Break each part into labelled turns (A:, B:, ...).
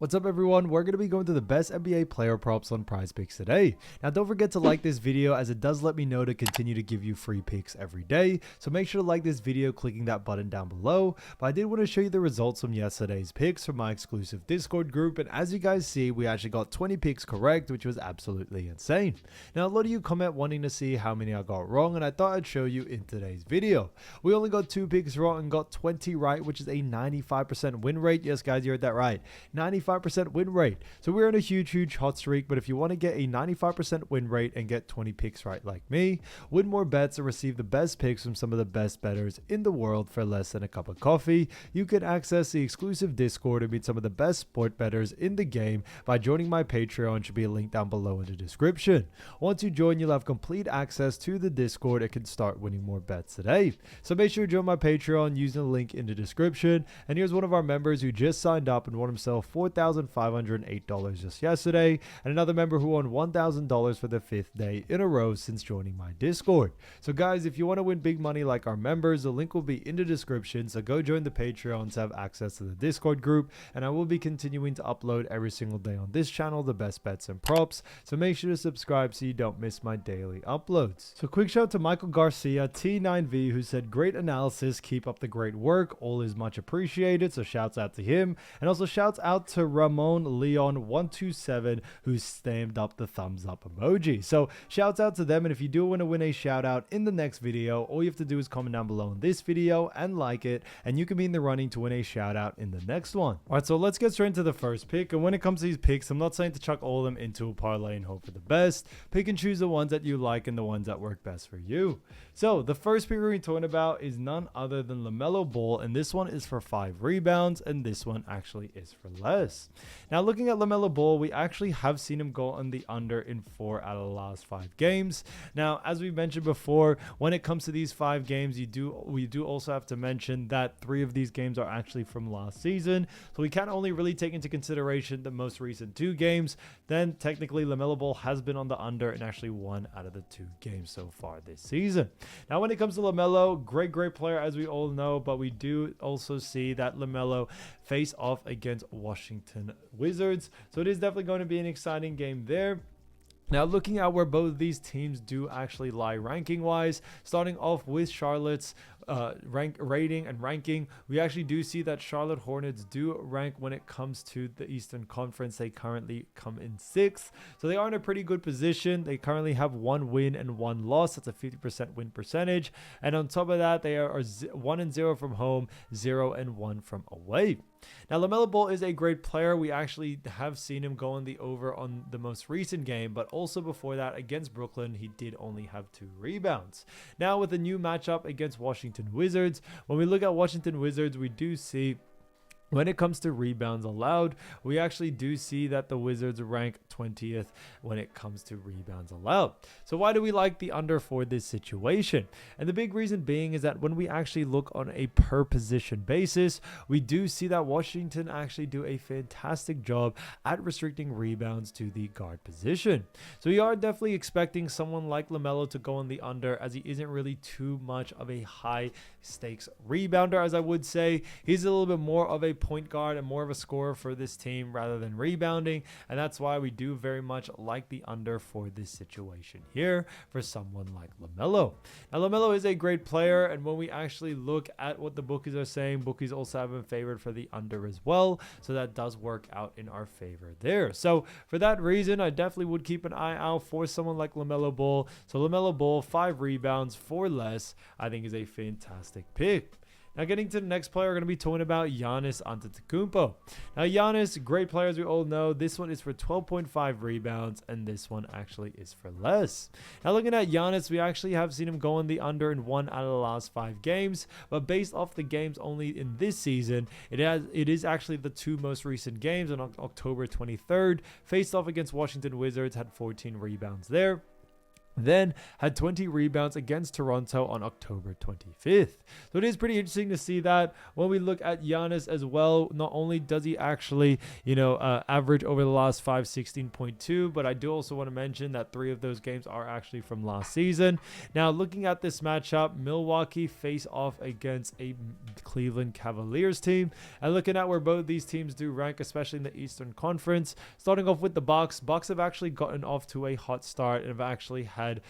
A: What's up everyone, we're going to be going to the best NBA player props on Prizepicks today. Now don't forget to like this video as it does let me know to continue to give you free picks every day. So make sure to like this video clicking that button down below. But I did want to show you the results from yesterday's picks from my exclusive Discord group. And as you guys see, we actually got 20 picks correct, which was absolutely insane. Now a lot of you comment wanting to see how many I got wrong, and I thought I'd show you in today's video. We only got 2 picks wrong and got 20 right, which is a 95% win rate. Yes guys, you heard that right. 95% win rate. So we're in a huge hot streak, but if you want to get a 95% win rate and get 20 picks right like me, win more bets and receive the best picks from some of the best bettors in the world for less than a cup of coffee, you can access the exclusive Discord and meet some of the best sport bettors in the game by joining my Patreon. Should be a link down below in the description. Once you join, you'll have complete access to the Discord and can start winning more bets today. So make sure to join my Patreon using the link in the description. And here's one of our members who just signed up and won himself $4,508 just yesterday, and another member who won $1,000 for the 5th day in a row since joining my Discord. So guys, if you want to win big money like our members, the link will be in the description, so go join the Patreon to have access to the Discord group, and I will be continuing to upload every single day on this channel the best bets and props, so make sure to subscribe so you don't miss my daily uploads. So quick shout out to Michael Garcia T9V, who said great analysis, keep up the great work, all is much appreciated, so shouts out to him. And also shouts out to Ramon Leon 127, who stamped up the thumbs up emoji. So shouts out to them, and if you do want to win a shout out in the next video, all you have to do is comment down below in this video and like it, and you can be in the running to win a shout out in the next one. All right, so let's get straight into the first pick. And when it comes to these picks, I'm not saying to chuck all of them into a parlay and hope for the best. Pick and choose the ones that you like and the ones that work best for you. So the first pick we're going to talk about is none other than LaMelo Ball, and this one is for 5 rebounds, and this one actually is for less. Now looking at LaMelo Ball, we actually have seen him go on the under in 4 out of the last 5 games. Now as we mentioned before, when it comes to these 5 games, we do also have to mention that 3 of these games are actually from last season, so we can't only really take into consideration the most recent 2 games. Then technically LaMelo Ball has been on the under in actually 1 out of the 2 games so far this season. Now when it comes to LaMelo, great player as we all know, but we do also see that LaMelo face off against Washington Wizards, so it is definitely going to be an exciting game there. Now looking at where both these teams do actually lie ranking wise, starting off with Charlotte's ranking, we actually do see that Charlotte Hornets do rank when it comes to the Eastern Conference. They currently come in 6th, so they are in a pretty good position. They currently have 1 win and 1 loss. That's a 50% win percentage, and on top of that, they are 1-0 from home, 0-1 from away. Now LaMelo Ball is a great player. We actually have seen him go on the over on the most recent game, but also before that against Brooklyn, he did only have 2 rebounds. Now with the new matchup against Washington Wizards, when we look at Washington Wizards, we do see when it comes to rebounds allowed, we actually do see that the Wizards rank 20th when it comes to rebounds allowed. So why do we like the under for this situation? And the big reason being is that when we actually look on a per position basis, we do see that Washington actually do a fantastic job at restricting rebounds to the guard position. So we are definitely expecting someone like LaMelo to go on the under, as he isn't really too much of a high stakes rebounder, as I would say. He's a little bit more of a point guard and more of a scorer for this team rather than rebounding, and that's why we do very much like the under for this situation here for someone like LaMelo. Now LaMelo is a great player, and when we actually look at what the bookies are saying, bookies also have been favored for the under as well, so that does work out in our favor there. So for that reason, I definitely would keep an eye out for someone like LaMelo Ball. So LaMelo Ball, 5 rebounds for less, I think is a fantastic pick. Now getting to the next player, we're going to be talking about Giannis Antetokounmpo. Now Giannis, great player as we all know. This one is for 12.5 rebounds, and this one actually is for less. Now looking at Giannis, we actually have seen him go on the under in 1 out of the last 5 games, but based off the games only in this season, it is actually the 2 most recent games. On October 23rd, faced off against Washington Wizards, had 14 rebounds there. Then had 20 rebounds against Toronto on October 25th. So it is pretty interesting to see that. When we look at Giannis as well, not only does he actually, average over the last 5, 16.2, but I do also want to mention that 3 of those games are actually from last season. Now, looking at this matchup, Milwaukee face off against a Cleveland Cavaliers team. And looking at where both these teams do rank, especially in the Eastern Conference, starting off with the Bucks. Bucks have actually gotten off to a hot start and have actually had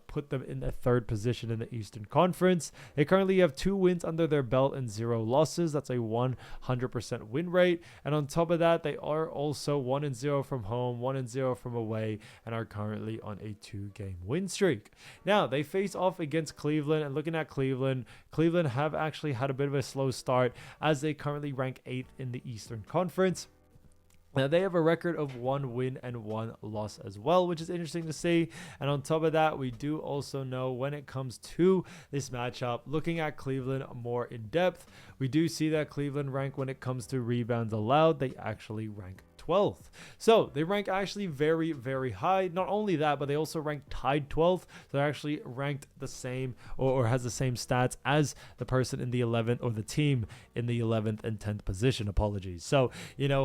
A: put them in the 3rd position in the Eastern Conference. They currently have 2 wins under their belt and 0 losses. That's a 100% win rate. And on top of that, they are also 1-0 from home, 1-0 from away, and are currently on a 2-game win streak. Now, they face off against Cleveland, and looking at Cleveland have actually had a bit of a slow start as they currently rank 8th in the Eastern Conference. Now, they have a record of 1 win and 1 loss as well, which is interesting to see. And on top of that, we do also know when it comes to this matchup, looking at Cleveland more in depth, we do see that Cleveland rank when it comes to rebounds allowed, they actually rank 12th. So they rank actually very, very high. Not only that, but they also rank tied 12th. So they're actually ranked the same or has the same stats as the person in the 11th or the team in the 11th and 10th position. Apologies. So,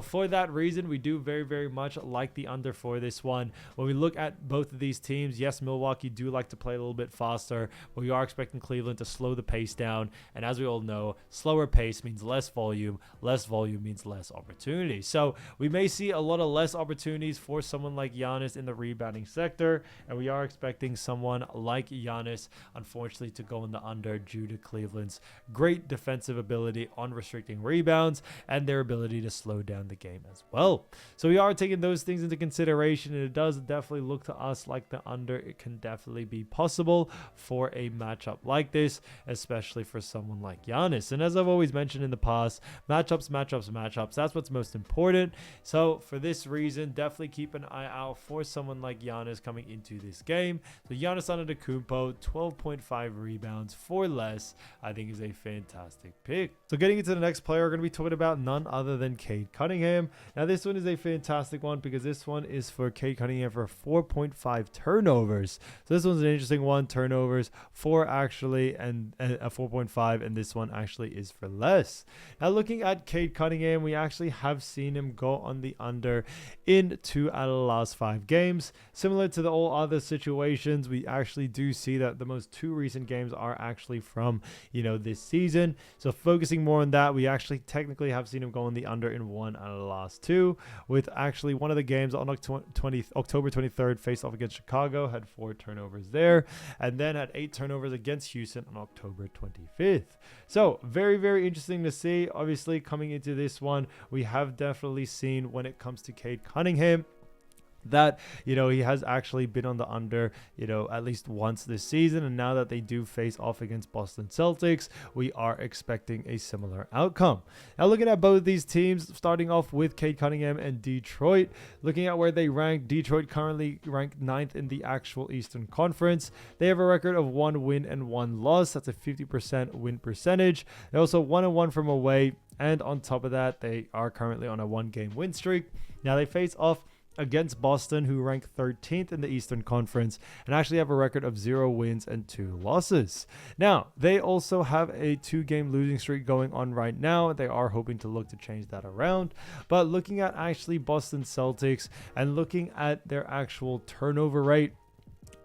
A: for that reason, we do very, very much like the under for this one. When we look at both of these teams, yes, Milwaukee do like to play a little bit faster, but we are expecting Cleveland to slow the pace down. And as we all know, slower pace means less volume means less opportunity. So we may see a lot of less opportunities for someone like Giannis in the rebounding sector, and we are expecting someone like Giannis, unfortunately, to go in the under due to Cleveland's great defensive ability on restricting rebounds and their ability to slow down the game as well. So we are taking those things into consideration, and it does definitely look to us like the under. It can definitely be possible for a matchup like this, especially for someone like Giannis. And as I've always mentioned in the past, matchups, that's what's most important. So for this reason, definitely keep an eye out for someone like Giannis coming into this game. So Giannis Antetokounmpo, 12.5 rebounds for less, I think is a fantastic pick. So getting into the next player, we're going to be talking about none other than Cade Cunningham. Now this one is a fantastic one because this one is for Cade Cunningham for 4.5 turnovers. So this one's an interesting one. Turnovers 4 actually, and a 4.5, and this one actually is for less. Now looking at Cade Cunningham, we actually have seen him go on the under in 2 out of the last 5 games. Similar to the all other situations, we actually do see that the most 2 recent games are actually from, this season. So focusing more on that, we actually technically have seen him go on the under in 1 out of the last 2, with actually one of the games on October 23rd faced off against Chicago, had 4 turnovers there, and then had 8 turnovers against Houston on October 25th. So very, very interesting to see. Obviously, coming into this one, we have definitely seen when it comes to Cade Cunningham that, he has actually been on the under, at least once this season. And now that they do face off against Boston Celtics, we are expecting a similar outcome. Now, looking at both these teams, starting off with Cade Cunningham and Detroit, looking at where they rank, Detroit currently ranked 9th in the actual Eastern Conference. They have a record of 1 win and 1 loss. That's a 50% win percentage. They're also 1-1 from away. And on top of that, they are currently on a 1-game win streak. Now they face off against Boston, who rank 13th in the Eastern Conference and actually have a record of 0 wins and 2 losses. Now, they also have a 2-game losing streak going on right now. They are hoping to look to change that around. But looking at actually Boston Celtics and looking at their actual turnover rate,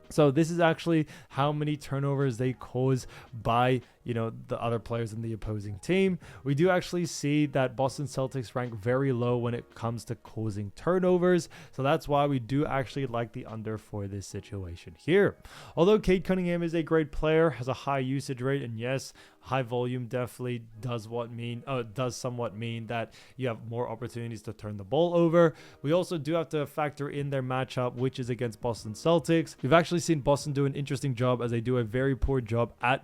A: so this is actually how many turnovers they cause by, the other players in the opposing team. We do actually see that Boston Celtics rank very low when it comes to causing turnovers. So that's why we do actually like the under for this situation here. Although Cade Cunningham is a great player, has a high usage rate, and yes, high volume definitely does somewhat mean that you have more opportunities to turn the ball over. We also do have to factor in their matchup, which is against Boston Celtics. We've actually seen Boston do an interesting job, as they do a very poor job at,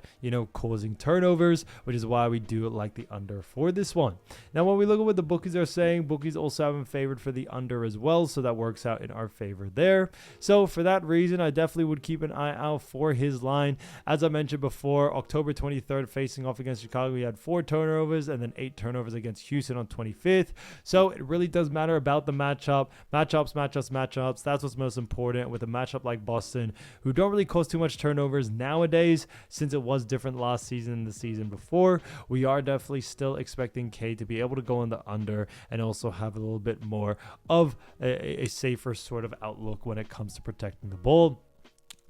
A: causing restricting turnovers, which is why we do like the under for this one. Now, when we look at what the bookies are saying, bookies also have him favored for the under as well, so that works out in our favor there. So for that reason, I definitely would keep an eye out for his line. As I mentioned before, October 23rd facing off against Chicago, he had 4 turnovers and then 8 turnovers against Houston on 25th. So it really does matter about the matchups. That's what's most important with a matchup like Boston, who don't really cause too much turnovers nowadays, since it was different last season and the season before. We are definitely still expecting K to be able to go on the under and also have a little bit more of a safer sort of outlook when it comes to protecting the ball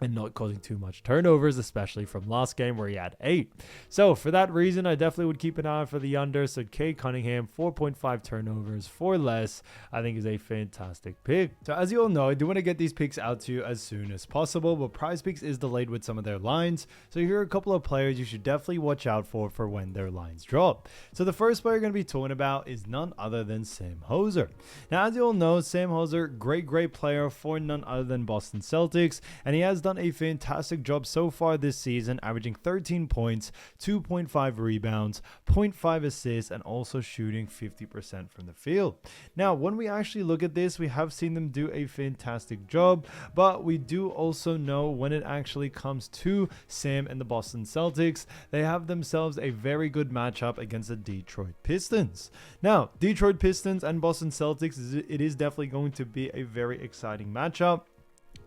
A: and not causing too much turnovers, especially from last game where he had 8. So for that reason, I definitely would keep an eye out for the under. So Cade Cunningham, 4.5 turnovers for less, I think is a fantastic pick. So as you all know, I do want to get these picks out to you as soon as possible, but Prizepicks is delayed with some of their lines. So here are a couple of players you should definitely watch out for when their lines drop. So the first player going to be talking about is none other than Sam Hoser. Now, as you all know, Sam Hoser, great player for none other than Boston Celtics, and he has done a fantastic job so far this season, averaging 13 points, 2.5 rebounds, 0.5 assists, and also shooting 50% from the field. Now, when we actually look at this, we have seen them do a fantastic job, but we do also know when it actually comes to Sam and the Boston Celtics, they have themselves a very good matchup against the Detroit Pistons. Now, Detroit Pistons and Boston Celtics, it is definitely going to be a very exciting matchup.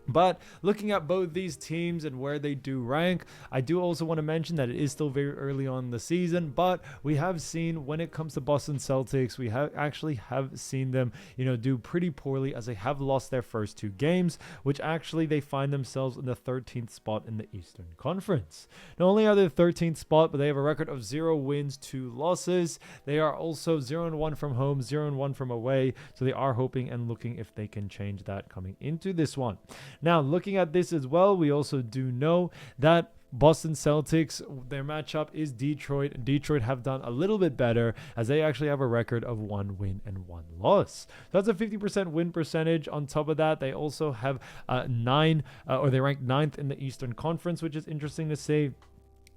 A: But looking at both these teams and where they do rank, I do also want to mention that it is still very early on in the season, but we have seen when it comes to Boston Celtics, we have seen them, do pretty poorly, as they have lost their first 2 games, which actually they find themselves in the 13th spot in the Eastern Conference. Not only are they the 13th spot, but they have a record of 0 wins, 2 losses. They are also 0-1 from home, 0-1 from away, so they are hoping and looking if they can change that coming into this one. Now, looking at this as well, we also do know that Boston Celtics, their matchup is Detroit. Detroit have done a little bit better, as they actually have a record of 1 win and 1 loss. So that's a 50% win percentage. On top of that, they also have they rank 9th in the Eastern Conference, which is interesting to see.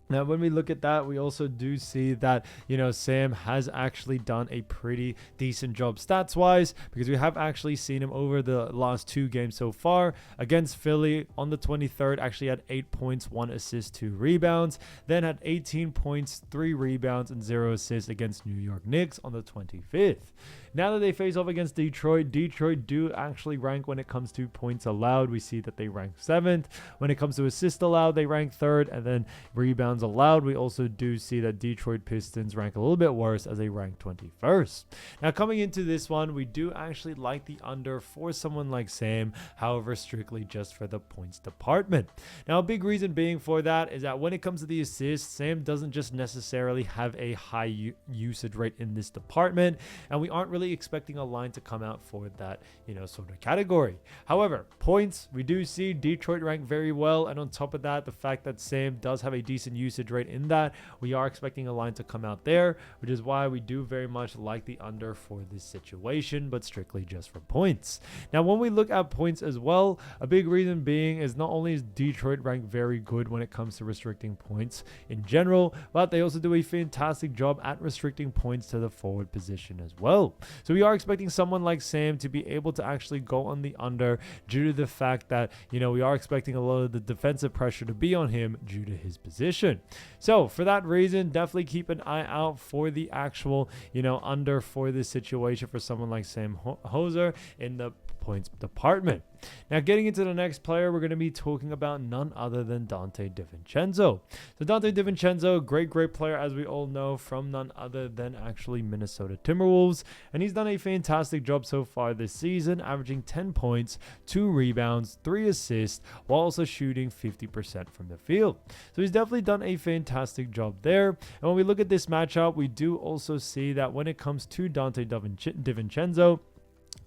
A: Now, when we look at that, we also do see that, Sam has actually done a pretty decent job stats-wise, because we have actually seen him over the last 2 games so far. Against Philly on the 23rd, actually had 8 points, 1 assist, 2 rebounds. Then had 18 points, 3 rebounds, and 0 assists against New York Knicks on the 25th. Now that they face off against Detroit do actually rank when it comes to points allowed. We see that they rank 7th. When it comes to assists allowed, they rank 3rd, and then rebounds allowed, we also do see that Detroit Pistons rank a little bit worse, as they rank 21st. Now, coming into this one, we do actually like the under for someone like Sam, however, strictly just for the points department. Now, a big reason being for that is that when it comes to the assists, Sam doesn't just necessarily have a high usage rate in this department, and we aren't really expecting a line to come out for that, sort of category. However, points, we do see Detroit rank very well, and on top of that, the fact that Sam does have a decent usage rate in that, we are expecting a line to come out there, which is why we do very much like the under for this situation, but strictly just for points. Now, when we look at points as well, a big reason being is not only is Detroit ranked very good when it comes to restricting points in general, but they also do a fantastic job at restricting points to the forward position as well. So we are expecting someone like Sam to be able to actually go on the under due to the fact that, we are expecting a lot of the defensive pressure to be on him due to his position. So for that reason, definitely keep an eye out for the actual, under for this situation for someone like Sam Hoser in the points department. Now, getting into the next player, we're going to be talking about none other than Dante DiVincenzo. So Dante DiVincenzo, great player, as we all know, from none other than actually Minnesota Timberwolves, and he's done a fantastic job so far this season, averaging 10 points, 2 rebounds, 3 assists, while also shooting 50% from the field. So he's definitely done a fantastic job there. And when we look at this matchup, we do also see that when it comes to Dante DiVincenzo,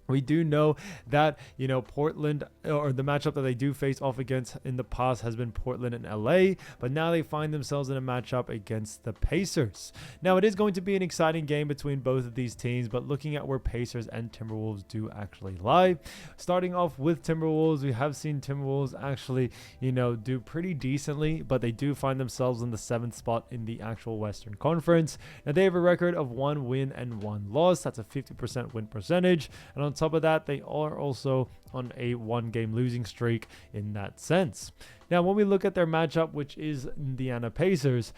A: We do know that, Portland, or the matchup that they do face off against in the past has been Portland and LA, but now they find themselves in a matchup against the Pacers. Now, it is going to be an exciting game between both of these teams, but looking at where Pacers and Timberwolves do actually lie, starting off with Timberwolves, we have seen Timberwolves actually, do pretty decently, but they do find themselves in the 7th spot in the actual Western Conference. Now, they have a record of 1 win and 1 loss. That's a 50% win percentage, and on top of that, they are also on a 1-game losing streak in that sense. Now, when we look at their matchup, which is Indiana Pacers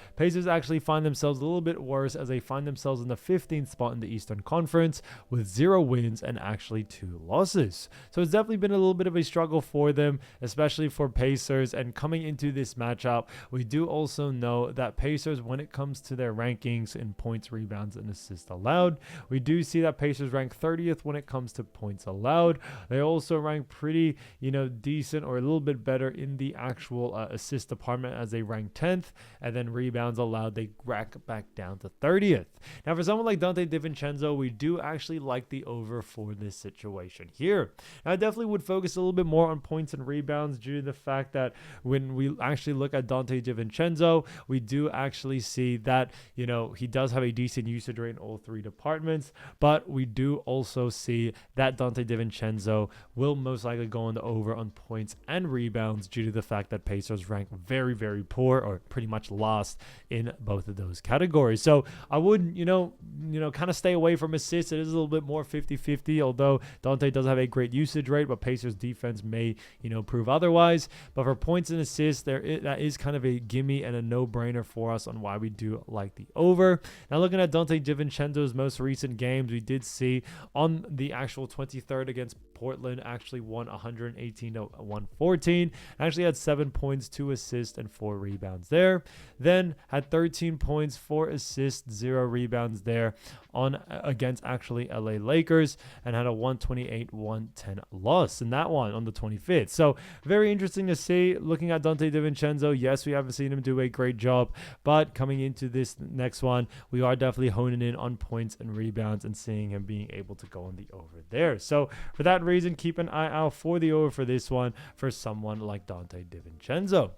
A: actually find themselves a little bit worse as they find themselves in the 15th spot in the Eastern Conference with 0 wins and actually 2 losses. So it's definitely been a little bit of a struggle for them, especially for Pacers. And coming into this matchup, we do also know that Pacers, when it comes to their rankings in points, rebounds, and assists allowed, we do see that Pacers rank 30th when it comes to points allowed. They also rank pretty, decent or a little bit better in the actual assist department as they rank 10th, and then rebounds allowed they rack back down to 30th. Now, for someone like Donte DiVincenzo, we do actually like the over for this situation here. Now, I definitely would focus a little bit more on points and rebounds due to the fact that when we actually look at Donte DiVincenzo, we do actually see that, he does have a decent usage rate in all 3 departments, but we do also see that Donte DiVincenzo will most likely go on the over on points and rebounds due to the fact that Pacers rank very, very poor or pretty much lost in both of those categories. So I would, kind of stay away from assists. It is a little bit more 50-50, although Donte does have a great usage rate, but Pacers defense may, prove otherwise. But for points and assists, that is kind of a gimme and a no-brainer for us on why we do like the over. Now, looking at Donte DiVincenzo's most recent games, we did see on the actual 23rd against Portland, actually won 118-114. Actually had 7 points, 2 assists, and 4 rebounds there. Then had 13 points, 4 assists, 0 rebounds there on against actually LA Lakers, and had a 128-110 loss in that one on the 25th. So very interesting to see. Looking at Donte DiVincenzo, yes, we haven't seen him do a great job, but coming into this next one, we are definitely honing in on points and rebounds and seeing him being able to go on the over there. So for that reason, keep an eye out for the over for this one for someone like Donte DiVincenzo.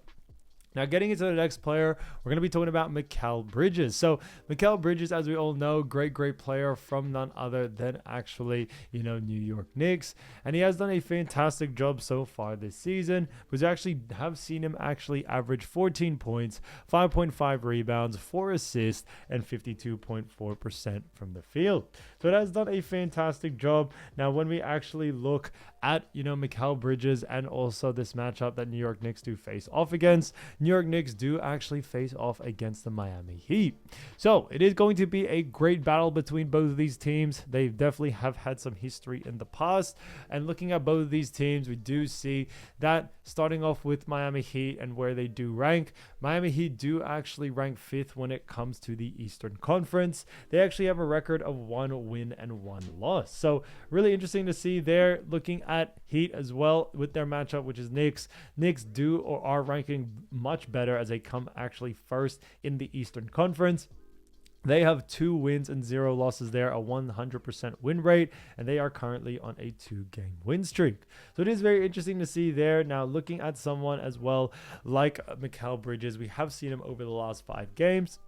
A: Now, getting into the next player, we're going to be talking about Mikal Bridges. So, Mikal Bridges, as we all know, great player from none other than actually, New York Knicks. And he has done a fantastic job so far this season. We actually have seen him actually average 14 points, 5.5 rebounds, 4 assists, and 52.4% from the field. So, it has done a fantastic job. Now, when we actually look at, Mikal Bridges and also this matchup that New York Knicks do face off against, New York Knicks do actually face off against the Miami Heat. So it is going to be a great battle between both of these teams. They definitely have had some history in the past. And looking at both of these teams, we do see that starting off with Miami Heat and where they do rank, Miami Heat do actually rank 5th when it comes to the Eastern Conference. They actually have a record of 1 win and 1 loss. So really interesting to see there. Looking at Heat as well with their matchup, which is Knicks. Knicks do or are ranking much better as they come actually first in the Eastern Conference. They have 2 wins and 0 losses there, a 100% win rate, and they are currently on a 2-game win streak. So it is very interesting to see there. Now, looking at someone as well like Mikal Bridges, we have seen him over the last 5 games.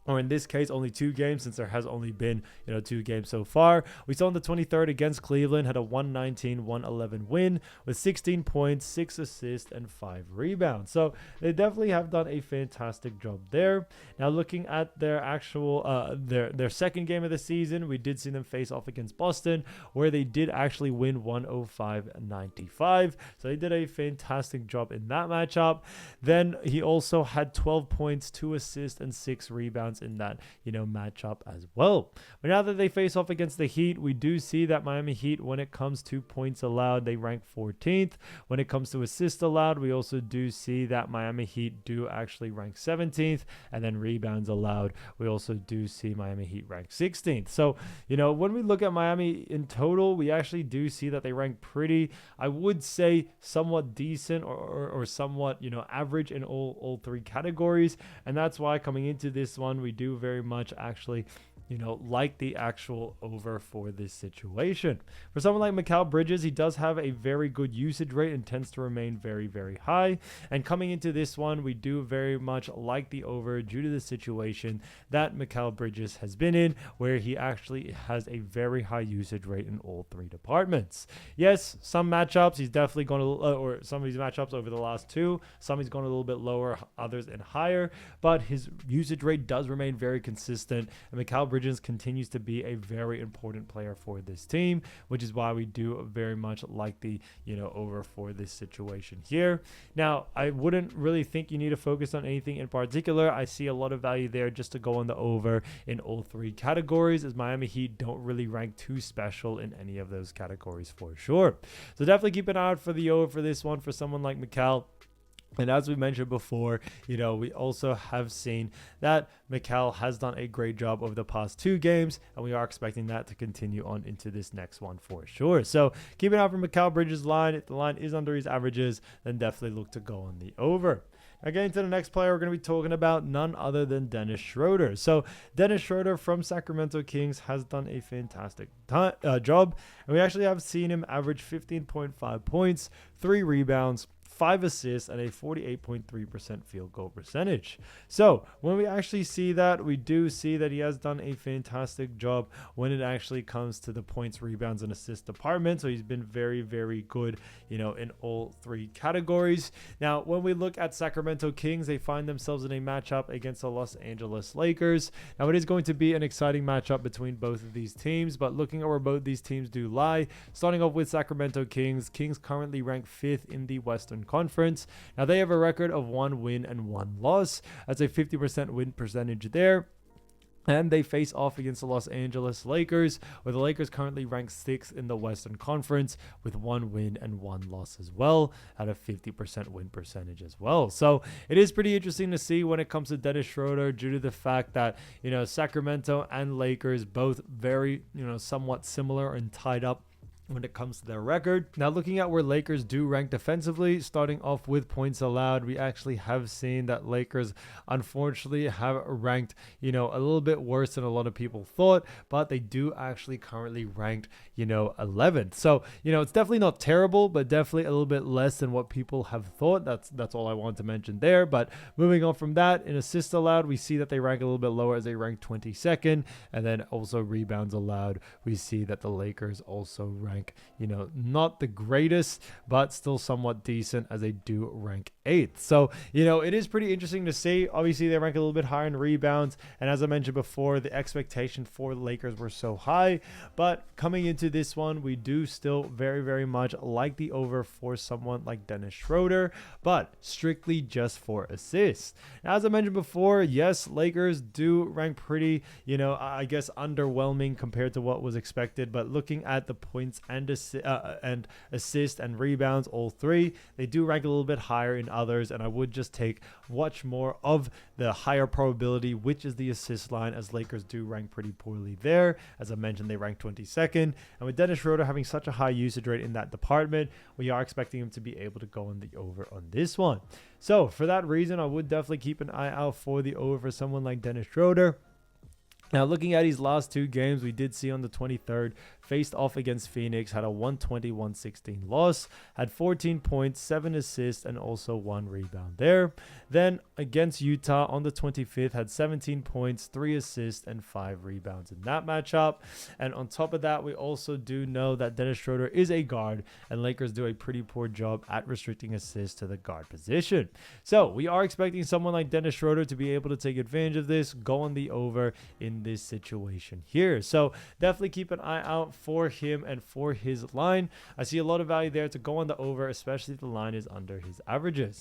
A: Or in this case, only 2 games, since there has only been, 2 games so far. We saw on the 23rd against Cleveland, had a 119-111 win with 16 points, 6 assists, and 5 rebounds. So they definitely have done a fantastic job there. Now, looking at their actual, their second game of the season, we did see them face off against Boston, where they did actually win 105-95. So they did a fantastic job in that matchup. Then he also had 12 points, 2 assists, and 6 rebounds in that matchup as well. But now that they face off against the Heat, we do see that Miami Heat, when it comes to points allowed, they rank 14th. When it comes to assists allowed, we also do see that Miami Heat do actually rank 17th, and then rebounds allowed, we also do see Miami Heat rank 16th. So when we look at Miami in total, we actually do see that they rank pretty, I would say, somewhat decent or somewhat average in all 3 categories. And that's why coming into this one, we do very much actually like the actual over for this situation. For someone like Mikal Bridges, he does have a very good usage rate and tends to remain very, very high. And coming into this one, we do very much like the over due to the situation that Mikal Bridges has been in, where he actually has a very high usage rate in all three departments. Yes, some matchups he's definitely going to, or some of these matchups over the last two, some he's going a little bit lower, others and higher, but his usage rate does remain very consistent, and Mikal Bridges continues to be a very important player for this team, which is why we do very much like the over for this situation here. Now, I wouldn't really think you need to focus on anything in particular. I see a lot of value there just to go on the over in all three categories, as Miami Heat don't really rank too special in any of those categories for sure. So definitely keep an eye out for the over for this one for someone like Mikal. And as we mentioned before, we also have seen that Mikal has done a great job over the past two games, and we are expecting that to continue on into this next one for sure. So keep an eye out for Mikal Bridges' line. If the line is under his averages, then definitely look to go on the over. Now, getting to the next player, we're going to be talking about none other than Dennis Schroeder. So Dennis Schroeder from Sacramento Kings has done a fantastic job, and we actually have seen him average 15.5 points, 3 rebounds, 5 assists, and a 48.3% field goal percentage. So when we actually see that, we do see that he has done a fantastic job when it actually comes to the points, rebounds, and assist department. So he's been very, very good, in all three categories. Now, when we look at Sacramento Kings, they find themselves in a matchup against the Los Angeles Lakers. Now, it is going to be an exciting matchup between both of these teams, but looking at where both these teams do lie, starting off with Sacramento Kings, Kings currently rank 5th in the Western Conference. Now, they have a record of 1 win and 1 loss. That's a 50% win percentage there. And they face off against the Los Angeles Lakers, where the Lakers currently rank 6th in the Western Conference with 1 win and 1 loss as well, at a 50% win percentage as well. So it is pretty interesting to see when it comes to Dennis Schroeder, due to the fact that, Sacramento and Lakers both very, somewhat similar and tied up when it comes to their record. Now, looking at where Lakers do rank defensively, starting off with points allowed, we actually have seen that Lakers unfortunately have ranked, a little bit worse than a lot of people thought, but they do actually currently ranked, 11th. So, it's definitely not terrible, but definitely a little bit less than what people have thought. That's all I want to mention there. But moving on from that, in assists allowed, we see that they rank a little bit lower, as they rank 22nd, and then also rebounds allowed, we see that the Lakers also rank, not the greatest, but still somewhat decent, as they do rank 8th. So, it is pretty interesting to see. Obviously, they rank a little bit higher in rebounds, and as I mentioned before, the expectation for the Lakers were so high, but coming into this one, we do still very, very much like the over for someone like Dennis Schroeder, but strictly just for assists. Now, as I mentioned before, yes, Lakers do rank pretty, I guess underwhelming compared to what was expected, but looking at the points and assist and rebounds, all three, they do rank a little bit higher in others, and I would just watch more of the higher probability, which is the assist line, as Lakers do rank pretty poorly there. As I mentioned, they rank 22nd, and with Dennis Schroeder having such a high usage rate in that department, we are expecting him to be able to go on the over on this one. So for that reason, I would definitely keep an eye out for the over for someone like Dennis Schroeder. Now, looking at his last 2 games, we did see on the 23rd, faced off against Phoenix, had a 120-116 loss, had 14 points, 7 assists, and also 1 rebound there. Then against Utah on the 25th, had 17 points, 3 assists, and 5 rebounds in that matchup. And on top of that, we also do know that Dennis Schroeder is a guard, and Lakers do a pretty poor job at restricting assists to the guard position. So we are expecting someone like Dennis Schroeder to be able to take advantage of this, go on the over in this situation here. So definitely keep an eye out for him and for his line. I see a lot of value there to go on the over, especially if the line is under his averages.